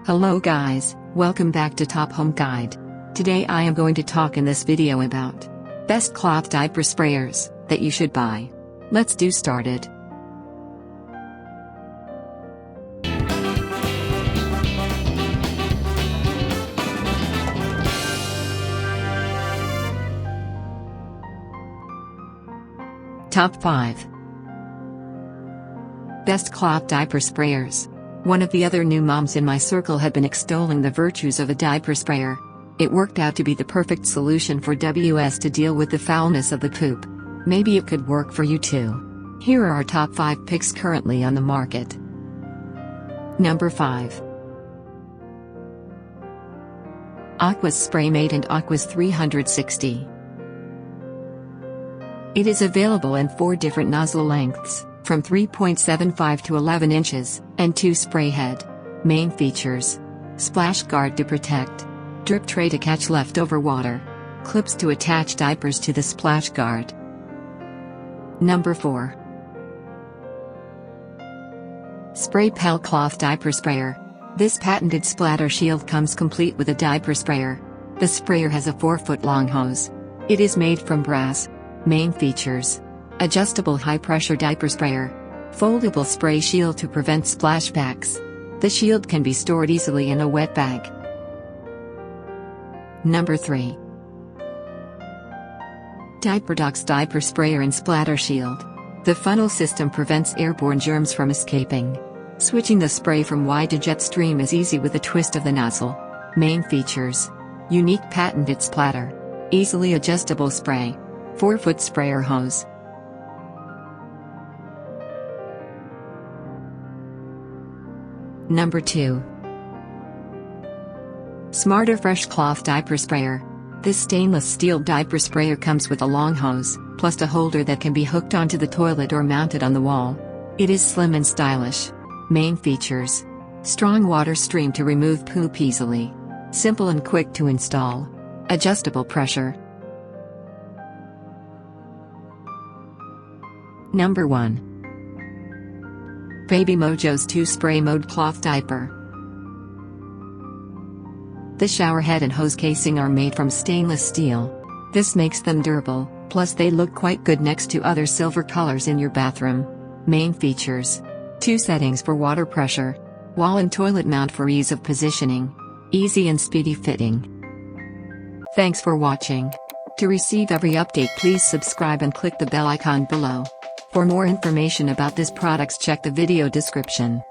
Hello guys, welcome back to Top Home Guide. Today I am going to talk in this video about best cloth diaper sprayers that you should buy. Let's do started. Top 5 Best Cloth Diaper Sprayers. One of the other new moms in my circle had been extolling the virtues of a diaper sprayer. It worked out to be the perfect solution for WS to deal with the foulness of the poop. Maybe it could work for you too. Here are our top 5 picks currently on the market. Number 5. Aqua's Spray Mate and Aqua's 360. It is available in 4 different nozzle lengths, from 3.75 to 11 inches, and 2 spray head. Main features: splash guard to protect, drip tray to catch leftover water, clips to attach diapers to the splash guard. Number 4. Spray Pel Cloth Diaper Sprayer. This patented splatter shield comes complete with a diaper sprayer. The sprayer has a 4-foot long hose. It is made from brass. Main features: adjustable high-pressure diaper sprayer, foldable spray shield to prevent splashbacks. The shield can be stored easily in a wet bag. Number 3. Diaper Diaper Sprayer and Splatter Shield. The funnel system prevents airborne germs from escaping. Switching the spray from wide to jet stream is easy with a twist of the nozzle. Main features: unique patented splatter, easily adjustable spray, 4-foot sprayer hose. Number 2. Smarter Fresh Cloth Diaper Sprayer. This stainless steel diaper sprayer comes with a long hose, plus a holder that can be hooked onto the toilet or mounted on the wall. It is slim and stylish. Main features: strong water stream to remove poop easily, simple and quick to install, adjustable pressure. Number 1. Baby Mojo's 2-Spray Mode Cloth Diaper. The shower head and hose casing are made from stainless steel. This makes them durable, plus they look quite good next to other silver colors in your bathroom. Main features: 2 settings for water pressure, wall and toilet mount for ease of positioning, easy and speedy fitting. Thanks for watching. To receive every update, please subscribe and click the bell icon below. For more information about this products, check the video description.